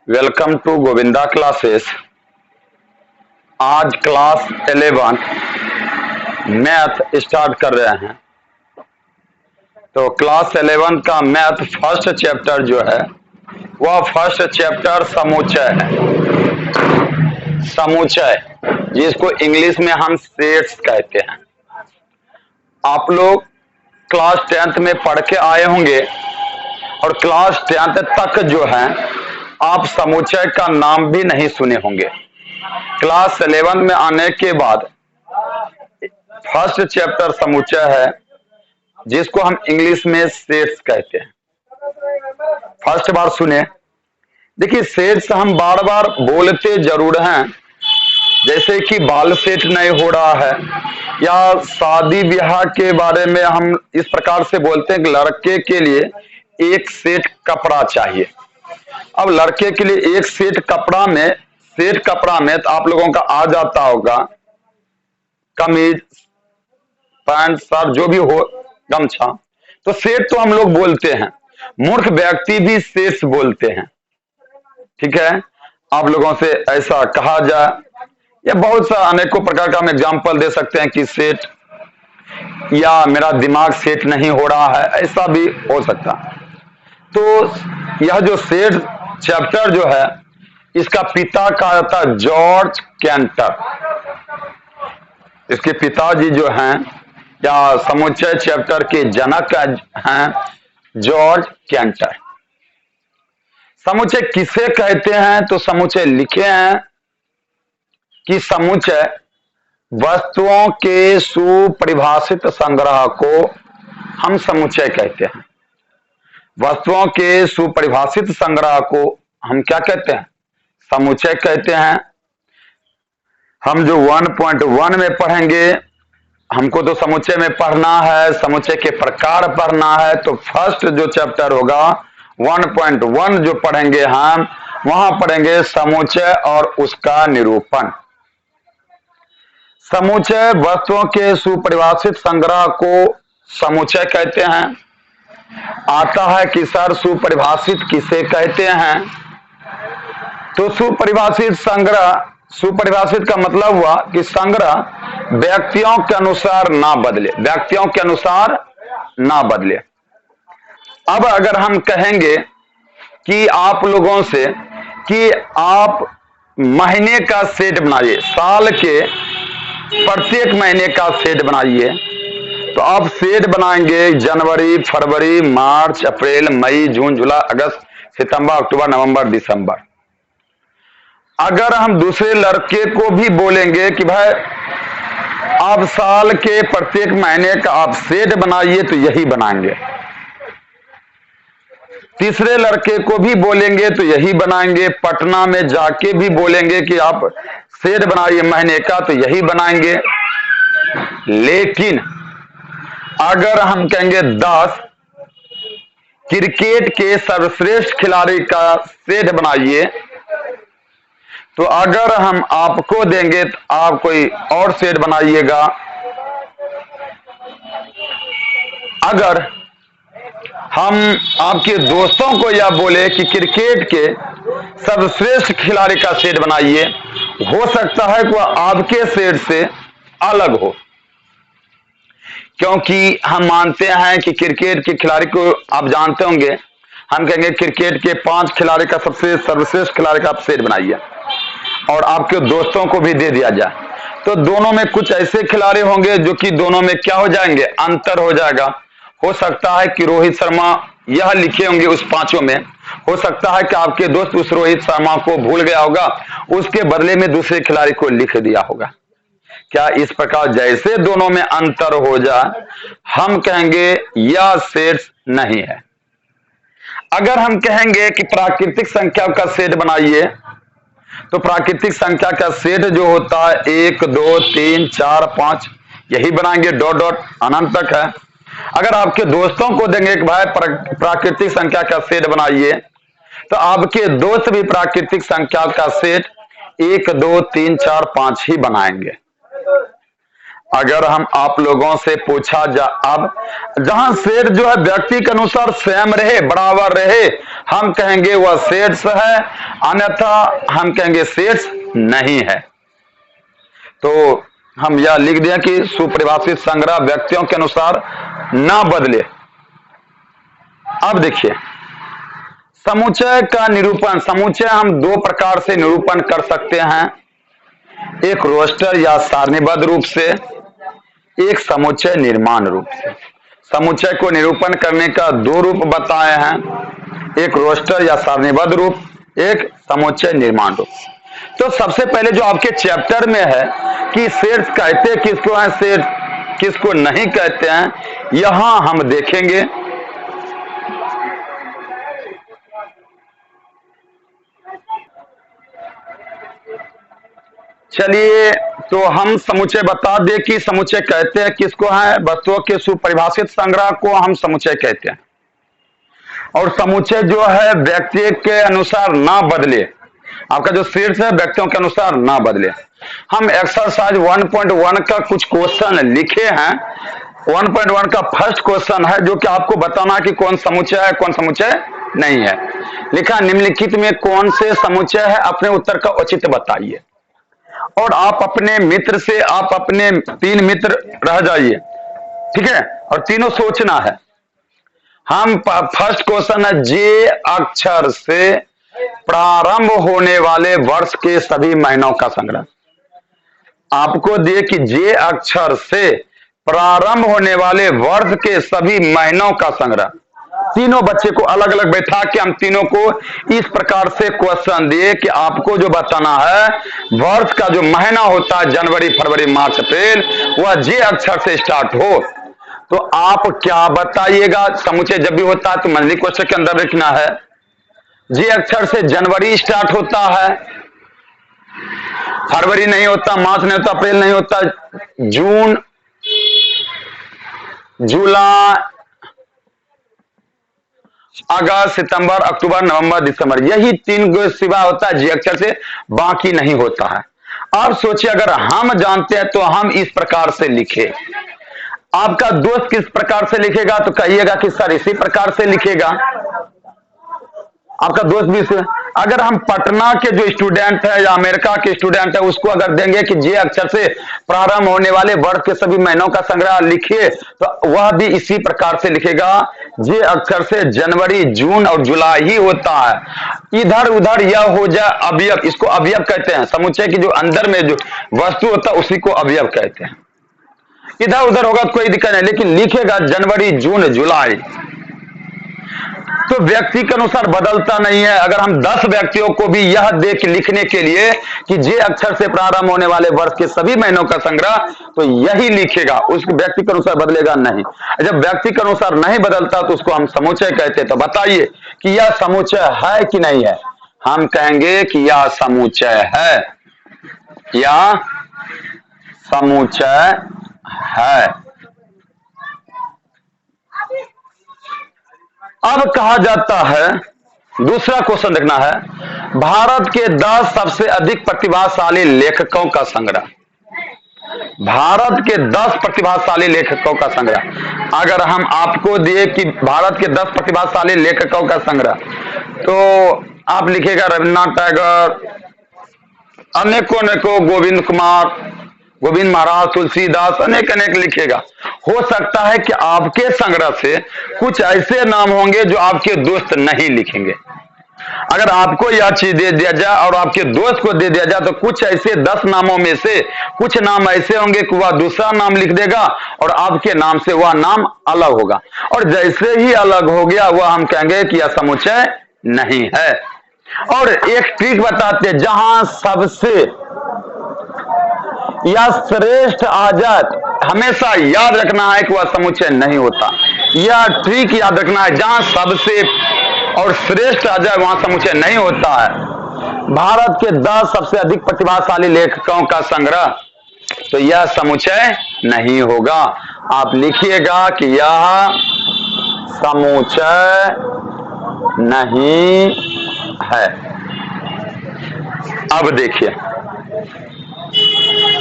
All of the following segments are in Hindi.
Welcome to Govinda classes. आज क्लास 11 मैथ स्टार्ट कर रहे हैं। तो क्लास 11 का मैथ फर्स्ट चैप्टर जो है वह फर्स्ट चैप्टर समुच्चय है। समुच्चय जिसको इंग्लिश में हम सेट्स कहते हैं। आप लोग क्लास 10th में पढ़ के आए होंगे और क्लास 10th तक जो है आप समुच्चय का नाम भी नहीं सुने होंगे। क्लास 11 में आने के बाद फर्स्ट चैप्टर समुच्चय है जिसको हम इंग्लिश में सेट्स कहते हैं। फर्स्ट बार सुने। देखिए, सेट्स हम बार बार बोलते जरूर हैं, जैसे कि बाल सेट नहीं हो रहा है, या शादी ब्याह के बारे में हम इस प्रकार से बोलते हैं कि लड़के के लिए एक सेट कपड़ा चाहिए। अब लड़के के लिए एक सेट कपड़ा में तो आप लोगों का आ जाता होगा कमीज, पैंट, शर्ट, जो भी हो, गमछा। तो सेट तो हम लोग बोलते हैं, मूर्ख व्यक्ति भी सेट्स बोलते हैं। ठीक है, आप लोगों से ऐसा कहा जाए, या बहुत सा अनेकों प्रकार का हम एग्जाम्पल दे सकते हैं कि सेट, या मेरा दिमाग सेट नहीं हो रहा है, ऐसा भी हो सकता। तो यह जो सेट चैप्टर जो है इसका पिता कहा जाता है जॉर्ज कैंटर। इसके पिताजी जो हैं या समुच्चय चैप्टर के जनक हैं जॉर्ज कैंटर। समुच्चय किसे कहते हैं? तो समुच्चय लिखे हैं कि समुच्चय वस्तुओं के सुपरिभाषित संग्रह को हम समुच्चय कहते हैं। वस्तुओं के सुपरिभाषित संग्रह को हम क्या कहते हैं? समुच्चय कहते हैं। हम जो 1.1 में पढ़ेंगे, हमको तो समुच्चय में पढ़ना है, समुच्चय के प्रकार पढ़ना है। तो फर्स्ट जो चैप्टर होगा 1.1 जो पढ़ेंगे हम, वहां पढ़ेंगे समुच्चय और उसका निरूपण। समुच्चय वस्तुओं के सुपरिभाषित संग्रह को समुच्चय कहते हैं। आता है कि सर सुपरिभाषित किसे कहते हैं? तो सुपरिभाषित संग्रह, सुपरिभाषित का मतलब हुआ कि संग्रह व्यक्तियों के अनुसार ना बदले, व्यक्तियों के अनुसार ना बदले। अब अगर हम कहेंगे कि आप लोगों से कि आप महीने का सेट बनाइए, साल के प्रत्येक महीने का सेट बनाइए, तो आप सेट बनाएंगे जनवरी, फरवरी, मार्च, अप्रैल, मई, जून, जुलाई, अगस्त, सितंबर, अक्टूबर, नवंबर, दिसंबर। अगर हम दूसरे लड़के को भी बोलेंगे कि भाई आप साल के प्रत्येक महीने का आप सेट बनाइए, तो यही बनाएंगे। तीसरे लड़के को भी बोलेंगे तो यही बनाएंगे। पटना में जाके भी बोलेंगे कि आप सेट बनाइए महीने का, तो यही बनाएंगे। लेकिन अगर हम कहेंगे 10 क्रिकेट के सर्वश्रेष्ठ खिलाड़ी का सेट बनाइए, तो अगर हम आपको देंगे तो आप कोई और सेट बनाइएगा। अगर हम आपके दोस्तों को यह बोले कि क्रिकेट के सर्वश्रेष्ठ खिलाड़ी का सेट बनाइए, हो सकता है कि वह आपके सेट से अलग हो, क्योंकि हम मानते हैं कि क्रिकेट के खिलाड़ी को आप जानते होंगे। हम कहेंगे क्रिकेट के 5 खिलाड़ी का सबसे सर्वश्रेष्ठ खिलाड़ी का आप सेट बनाइए और आपके दोस्तों को भी दे दिया जाए, तो दोनों में कुछ ऐसे खिलाड़ी होंगे जो कि दोनों में क्या हो जाएंगे, अंतर हो जाएगा। हो सकता है कि रोहित शर्मा यह लिखे होंगे उस 5 में, हो सकता है कि आपके दोस्त उस रोहित शर्मा को भूल गया होगा, उसके बदले में दूसरे खिलाड़ी को लिख दिया होगा। क्या इस प्रकार जैसे दोनों में अंतर हो जाए, हम कहेंगे यह सेट नहीं है। अगर हम कहेंगे कि प्राकृतिक संख्या का सेट बनाइए, तो प्राकृतिक संख्या का सेट जो होता है 1, 2, 3, 4, 5, यही बनाएंगे, डॉट डॉट अनंत तक है। अगर आपके दोस्तों को देंगे कि भाई प्राकृतिक संख्या का सेट बनाइए, तो आपके दोस्त भी प्राकृतिक संख्या का सेट 1, 2, 3, 4, 5 ही बनाएंगे। अगर हम आप लोगों से पूछा जा, अब जहां सेठ जो है व्यक्ति के अनुसार सेम रहे, बराबर रहे, हम कहेंगे वह सेठ है, अन्यथा हम कहेंगे सेठ नहीं है। तो हम यह लिख दिया कि सुपरिभाषित संग्रह व्यक्तियों के अनुसार ना बदले। अब देखिए समुच्चय का निरूपण, समुच्चय हम दो प्रकार से निरूपण कर सकते हैं, एक रोस्टर या सारणीबद्ध रूप से, एक समुच्चय निर्माण रूप से। समुच्चय को निरूपण करने का दो रूप बताए हैं, एक रोस्टर या सारणीबद्ध रूप, एक समुच्चय निर्माण रूप। तो सबसे पहले जो आपके चैप्टर में है कि सेठ कहते किसको हैं, सेठ किसको नहीं कहते हैं, यहां हम देखेंगे। चलिए तो हम समुच्चय बता दें कि समुच्चय कहते हैं किसको है। वस्तुओं के सुपरिभाषित संग्रह को हम समुच्चय कहते हैं, और समुच्चय जो है व्यक्ति के अनुसार ना बदले। आपका जो शीर्ष है व्यक्तियों के अनुसार ना बदले। हम एक्सरसाइज 1.1 का कुछ क्वेश्चन लिखे हैं। 1.1 का फर्स्ट क्वेश्चन है जो कि आपको बताना कि कौन समुच्चय है कौन समुच्चय नहीं है। लिखा निम्नलिखित में कौन से समुच्चय है, अपने उत्तर का औचित्य बताइए। और आप अपने मित्र से, आप अपने 3 मित्र रह जाइए, ठीक है, और तीनों सोचना है। हम फर्स्ट क्वेश्चन है जे अक्षर से प्रारंभ होने वाले वर्ष के सभी महीनों का संग्रह। आपको दिए कि जे अक्षर से प्रारंभ होने वाले वर्ष के सभी महीनों का संग्रह। तीनों बच्चे को अलग अलग बैठा के हम तीनों को इस प्रकार से क्वेश्चन दिए कि आपको जो बताना है वर्ष का जो महीना होता है जनवरी फरवरी मार्च अप्रैल, वह जे अक्षर से स्टार्ट हो। तो आप क्या बताइएगा। समुच्चय जब भी होता है तो मंथली क्वेश्चन के अंदर लिखना है। जे अक्षर से जनवरी स्टार्ट होता है, फरवरी नहीं होता, मार्च नहीं होता, अप्रैल नहीं होता, जून जुलाई अगस्त सितंबर अक्टूबर नवंबर दिसंबर, यही 3 सिवा होता है जे अक्षर से, बाकी नहीं होता है। अब सोचिए अगर हम जानते हैं तो हम इस प्रकार से लिखे। आपका दोस्त किस प्रकार से लिखेगा तो कहिएगा कि सर इसी प्रकार से लिखेगा। आपका दोस्त भी अगर हम पटना के जो स्टूडेंट है या अमेरिका के स्टूडेंट है उसको अगर देंगे कि जे अक्षर से प्रारंभ होने वाले वर्ष के सभी महीनों का संग्रह लिखिए तो वह भी इसी प्रकार से लिखेगा। जे अक्षर से जनवरी जून और जुलाई ही होता है। इधर उधर यह हो जाए अवयव, इसको अवयव कहते हैं। समुच्चय की जो अंदर में जो वस्तु होता है उसी को अवयव कहते हैं। इधर उधर होगा तो कोई दिक्कत नहीं, लेकिन लिखेगा जनवरी जून जुलाई तो व्यक्ति के अनुसार बदलता नहीं है। अगर हम 10 व्यक्तियों को भी यह देख लिखने के लिए कि जे अक्षर से प्रारंभ होने वाले वर्ष के सभी महीनों का संग्रह, तो यही लिखेगा, उस व्यक्ति के अनुसार बदलेगा नहीं। जब व्यक्ति के अनुसार नहीं बदलता तो उसको हम समुच्चय कहते हैं। तो बताइए कि यह समुच्चय है कि नहीं है। हम कहेंगे कि यह समुच्चय है, यह समुच्चय है। अब कहा जाता है, दूसरा क्वेश्चन देखना है, भारत के 10 सबसे अधिक प्रतिभाशाली लेखकों का संग्रह। भारत के 10 प्रतिभाशाली लेखकों का संग्रह। अगर हम आपको दिए कि भारत के 10 प्रतिभाशाली लेखकों का संग्रह, तो आप लिखेगा रविन्द्रनाथ टैगोर, अनेकों अनेकों, गोविंद महाराज, तुलसीदास, अनेक अनेक लिखेगा। हो सकता है कि आपके संग्रह से कुछ ऐसे नाम होंगे जो आपके दोस्त नहीं लिखेंगे। अगर आपको यह चीज दे दिया जाए और आपके दोस्त को दे दिया जाए तो कुछ ऐसे 10 नामों में से कुछ नाम ऐसे होंगे कि वह दूसरा नाम लिख देगा और आपके नाम से वह नाम अलग होगा, और जैसे ही अलग हो गया वह हम कहेंगे कि यह समुच्चय नहीं है। और एक ट्रिक बताते हैं, जहां सबसे या श्रेष्ठ आ जाए, हमेशा याद रखना है कि वह समुच्चय नहीं होता। यह ट्रिक याद रखना है, जहां सबसे और श्रेष्ठ आ जाए वहां समुच्चय नहीं होता है। भारत के 10 सबसे अधिक प्रतिभाशाली लेखकों का संग्रह, तो यह समुच्चय नहीं होगा। आप लिखिएगा कि यह समुच्चय नहीं है। अब देखिए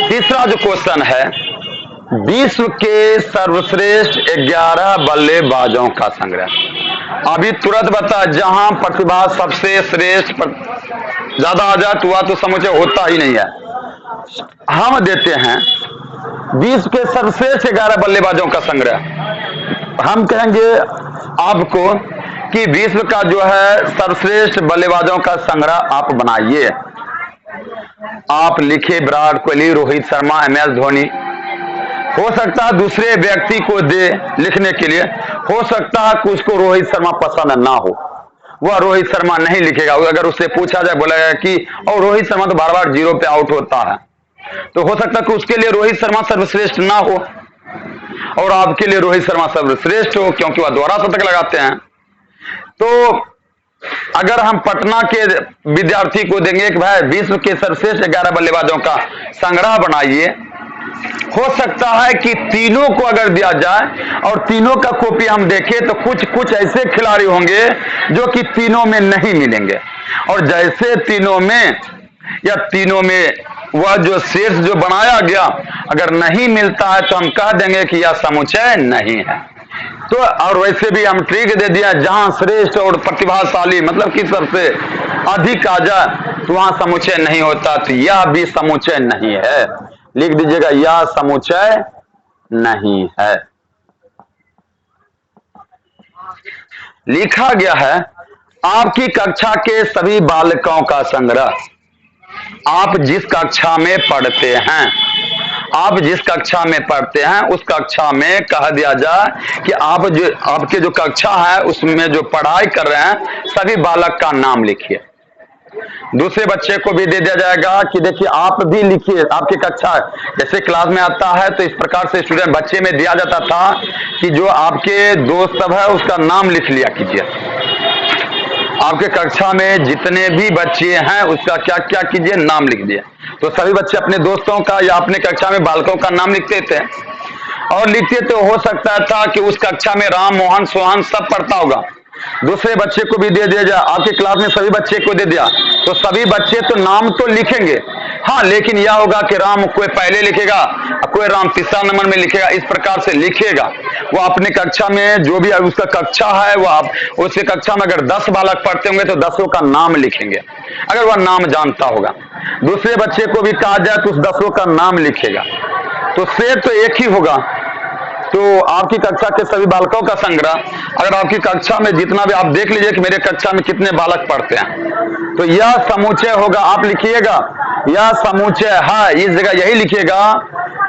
तीसरा जो क्वेश्चन है, विश्व के सर्वश्रेष्ठ 11 बल्लेबाजों का संग्रह। अभी तुरंत बता, जहां प्रतिभा सबसे श्रेष्ठ ज्यादा आ जाए तो वह तो समुचय होता ही नहीं है। हम देते हैं विश्व के सर्वश्रेष्ठ 11 बल्लेबाजों का संग्रह। हम कहेंगे आपको कि विश्व का जो है सर्वश्रेष्ठ बल्लेबाजों का संग्रह आप बनाइए। आप लिखिए विराट कोहली, रोहित शर्मा, MS धोनी। हो सकता है दूसरे व्यक्ति को दे लिखने के लिए, हो सकता है कि उसको रोहित शर्मा पसंद ना हो, वह रोहित शर्मा नहीं लिखेगा। अगर उससे पूछा जाए, बोलेगा कि और रोहित शर्मा तो बार बार 0 पे आउट होता है, तो हो सकता है कि उसके लिए रोहित शर्मा सर्वश्रेष्ठ ना हो और आपके लिए रोहित शर्मा सर्वश्रेष्ठ हो, क्योंकि वह दोहरा शतक लगाते हैं। तो अगर हम पटना के विद्यार्थी को देंगे कि भाई विश्व के सर्वश्रेष्ठ 11 बल्लेबाजों का संग्रह बनाइए, हो सकता है कि तीनों को अगर दिया जाए और तीनों का कॉपी हम देखें तो कुछ कुछ ऐसे खिलाड़ी होंगे जो कि तीनों में नहीं मिलेंगे, और जैसे तीनों में या तीनों में वह जो शीर्ष जो बनाया गया अगर नहीं मिलता है तो हम कह देंगे कि यह समुच्चय नहीं है। तो और वैसे भी हम ट्रिक दे दिया, जहां श्रेष्ठ और प्रतिभाशाली मतलब कि सबसे अधिक आ जाए तो वहां समुच्चय नहीं होता, तो यह भी समुच्चय नहीं है। लिख दीजिएगा, यह समुच्चय नहीं है। लिखा गया है आपकी कक्षा के सभी बालकों का संग्रह। आप जिस कक्षा में पढ़ते हैं, आप जिस कक्षा में पढ़ते हैं उस कक्षा में कह दिया जाए कि आप जो आपके जो कक्षा है उसमें जो पढ़ाई कर रहे हैं सभी बालक का नाम लिखिए। दूसरे बच्चे को भी दे दिया जाएगा कि देखिए आप भी लिखिए, आपकी कक्षा जैसे क्लास में आता है तो इस प्रकार से स्टूडेंट बच्चे में दिया जाता था कि जो आपके दोस्त सब है उसका नाम लिख लिया कीजिए। आपके कक्षा में जितने भी बच्चे हैं उसका क्या क्या कीजिए, नाम लिख दिए। तो सभी बच्चे अपने दोस्तों का या अपने कक्षा में बालकों का नाम लिखते थे, और लिखते तो हो सकता था कि उस कक्षा में राम, मोहन, सोहन सब पढ़ता होगा। दूसरे बच्चे को भी दे दिया जाए, आपके क्लास में सभी बच्चे को दे दिया तो सभी बच्चे तो नाम तो लिखेंगे, हाँ, लेकिन यह होगा कि राम कोई पहले लिखेगा, कोई राम तीसरा नंबर में लिखेगा, इस प्रकार से लिखेगा। वो अपने कक्षा में जो भी उसका कक्षा है वह उसके कक्षा में अगर 10 बालक पढ़ते होंगे तो 10 का नाम लिखेंगे, अगर वह नाम जानता होगा। दूसरे बच्चे को भी कहा जाए तो उस 10 का नाम लिखेगा, तो शेर तो एक ही होगा। तो आपकी कक्षा के सभी बालकों का संग्रह, अगर आपकी कक्षा में जितना भी आप देख लीजिए कि मेरे कक्षा में कितने बालक पढ़ते हैं, तो यह समुच्चय होगा। आप लिखिएगा यह समुच्चय है, इस जगह यही लिखिएगा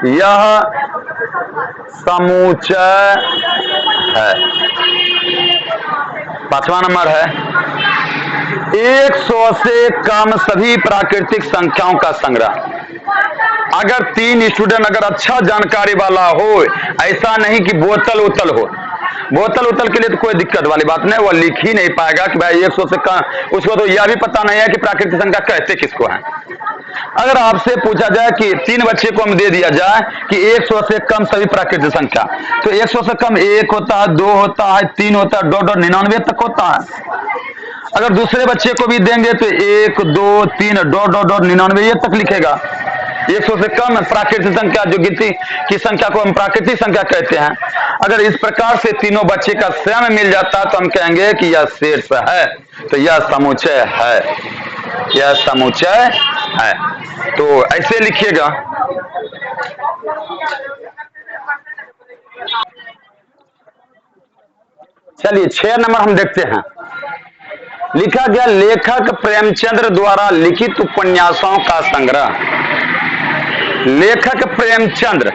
यह समुच्चय है। 5वां नंबर है 100 से कम सभी प्राकृतिक संख्याओं का संग्रह। अगर 3 स्टूडेंट अगर अच्छा जानकारी वाला हो, ऐसा नहीं कि बोतल उतल हो, बोतल उतल के लिए तो कोई दिक्कत वाली बात नहीं, वो लिख ही नहीं पाएगा कि भाई 100 से कम, उसको तो यह भी पता नहीं है कि प्राकृतिक संख्या कहते किसको है। अगर आपसे पूछा जाए कि 3 बच्चे को हम दे दिया जाए कि 100 से कम सभी प्राकृतिक संख्या, तो 100 से कम 1 होता है, 2 होता है, 3 होता है, 99 तक होता है। अगर दूसरे बच्चे को भी देंगे तो 1, 2, 3 99 तक लिखेगा। 100 से कम प्राकृतिक संख्या जो गिनती की संख्या को हम प्राकृतिक संख्या कहते हैं। अगर इस प्रकार से तीनों बच्चे का स्वयं मिल जाता है तो हम कहेंगे कि यह शीर्ष है, तो यह समुच्चय है, यह समुच्चय है। तो ऐसे लिखिएगा। चलिए 6 नंबर हम देखते हैं। लिखा गया लेखक प्रेमचंद्र द्वारा लिखित उपन्यासों का संग्रह। लेखक प्रेमचंद्र,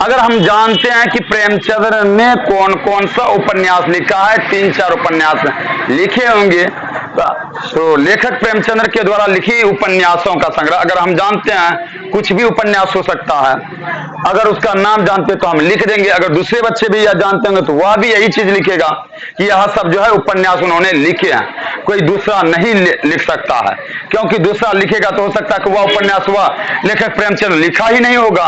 अगर हम जानते हैं कि प्रेमचंद्र ने कौन कौन सा उपन्यास लिखा है, 3-4 उपन्यास लिखे होंगे, तो लेखक प्रेमचंद्र के द्वारा लिखी उपन्यासों का संग्रह। अगर हम जानते हैं कुछ भी उपन्यास हो सकता है, अगर उसका नाम जानते तो हम लिख देंगे। अगर दूसरे बच्चे भी यह जानते होंगे तो वह भी यही चीज लिखेगा कि यह सब जो है उपन्यास उन्होंने लिखे हैं, कोई दूसरा नहीं लिख सकता है, क्योंकि दूसरा लिखेगा तो हो सकता है कि वह उपन्यास वह लेखक प्रेमचंद्र लिखा ही नहीं होगा।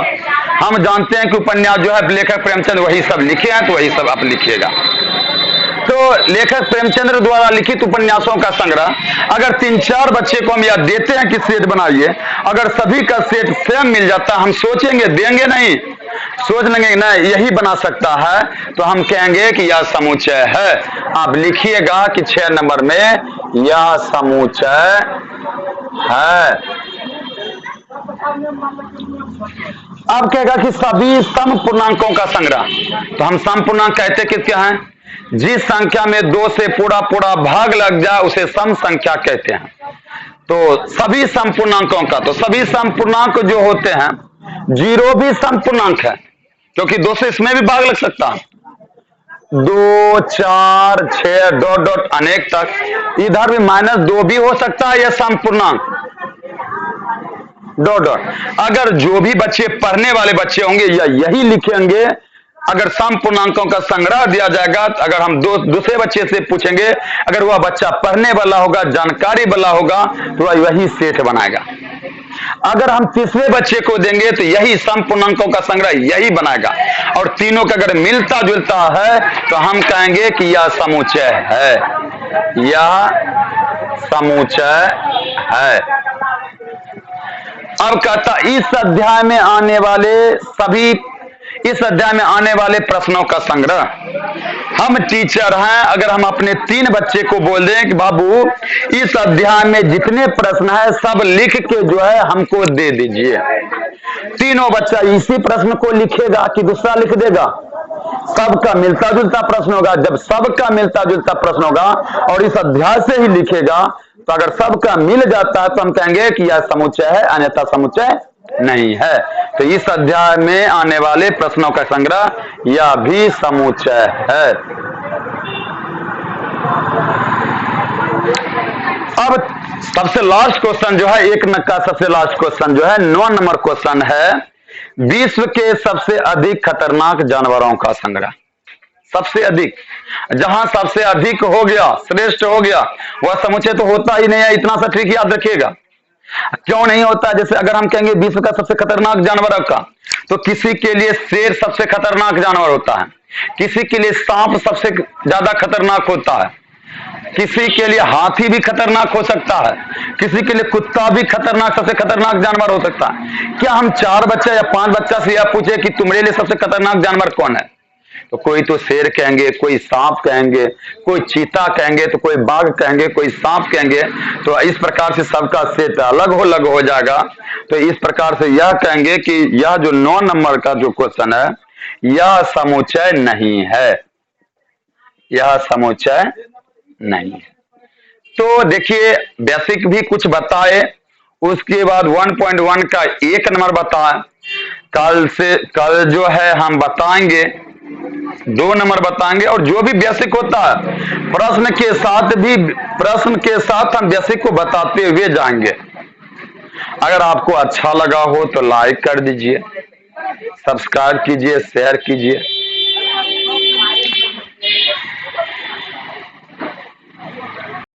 हम जानते हैं कि उपन्यास जो है लेखक प्रेमचंद्र वही सब लिखे हैं, तो वही सब आप लिखिएगा। तो लेखक प्रेमचंद्र द्वारा लिखित उपन्यासों का संग्रह, अगर 3-4 बच्चे को हम यह देते हैं कि सेट बनाइए, अगर सभी का सेट सेम मिल जाता, हम सोचेंगे देंगे नहीं, सोच लेंगे ना यही बना सकता है, तो हम कहेंगे कि यह समुच्चय है। आप लिखिएगा कि 6 नंबर में यह समुच्चय है। अब कहेगा कि सभी सम पूर्णांकों का संग्रह, तो हम सम पूर्णांक कहते किसके हैं? जिस संख्या में 2 से पूरा पूरा भाग लग जाए उसे सम संख्या कहते हैं। तो सभी सम पूर्णांकों का, तो सभी सम पूर्णांक जो होते हैं, 0 भी सम पूर्णांक है क्योंकि 2 से इसमें भी भाग लग सकता है। 2, 4, 6 डॉट डॉट अनेक तक, इधर भी -2 भी हो सकता है यह सम पूर्णांक डॉट डॉट। अगर जो भी बच्चे पढ़ने वाले बच्चे होंगे या यही लिखेंगे, अगर सम पूर्णांकों का संग्रह दिया जाएगा, तो अगर हम दूसरे बच्चे से पूछेंगे, अगर वह बच्चा पढ़ने वाला होगा, जानकारी वाला होगा, तो वह वही सेठ बनाएगा। अगर हम तीसरे बच्चे को देंगे तो यही सम पूर्णांकों का संग्रह यही बनाएगा, और तीनों का अगर मिलता जुलता है तो हम कहेंगे कि यह समुच्चय है, यह समुच्चय है। अब कहता इस अध्याय में आने वाले प्रश्नों का संग्रह। हम टीचर हैं, अगर हम अपने 3 बच्चे को बोल दें कि बाबू इस अध्याय में जितने प्रश्न है सब लिख के जो है हमको दे दीजिए, तीनों बच्चा इसी प्रश्न को लिखेगा कि दूसरा लिख देगा? सबका मिलता जुलता प्रश्न होगा। जब सबका मिलता जुलता प्रश्न होगा और इस अध्याय से ही लिखेगा, तो अगर सबका मिल जाता है तो हम कहेंगे कि यह समुच्चय है, अन्यथा समुच्चय नहीं है। तो इस अध्याय में आने वाले प्रश्नों का संग्रह यह भी समुच्चय है। अब सबसे लास्ट क्वेश्चन जो है, एक नंबर का सबसे लास्ट क्वेश्चन जो है 9 नंबर क्वेश्चन है, विश्व के सबसे अधिक खतरनाक जानवरों का संग्रह। सबसे अधिक, जहां सबसे अधिक हो गया, श्रेष्ठ हो गया, वह समुच्चय तो होता ही नहीं है। इतना सा ट्रिक याद रखिएगा। क्यों नहीं होता? जैसे अगर हम कहेंगे विश्व का सबसे खतरनाक जानवर का, तो किसी के लिए शेर सबसे खतरनाक जानवर होता है, किसी के लिए सांप सबसे ज्यादा खतरनाक होता है, किसी के लिए हाथी भी खतरनाक हो सकता है, किसी के लिए कुत्ता भी खतरनाक सबसे खतरनाक जानवर हो सकता है। क्या हम 4 बच्चा या 5 बच्चा से यह पूछे कि तुम्हारे लिए सबसे खतरनाक जानवर कौन है? तो कोई तो शेर कहेंगे, कोई सांप कहेंगे, कोई चीता कहेंगे, तो कोई बाघ कहेंगे, कोई सांप कहेंगे। तो इस प्रकार से सबका सेट अलग हो जाएगा। तो इस प्रकार से यह कहेंगे कि यह जो 9 नंबर का जो क्वेश्चन है, यह समुच्चय नहीं है, यह समुच्चय नहीं है। तो देखिए बेसिक भी कुछ बताए, उसके बाद 1.1 का 1 नंबर बताए। कल जो है हम बताएंगे 2 नंबर बताएंगे, और जो भी बेसिक होता है प्रश्न के साथ हम बेसिक को बताते हुए जाएंगे। अगर आपको अच्छा लगा हो तो लाइक कर दीजिए, सब्सक्राइब कीजिए, शेयर कीजिए।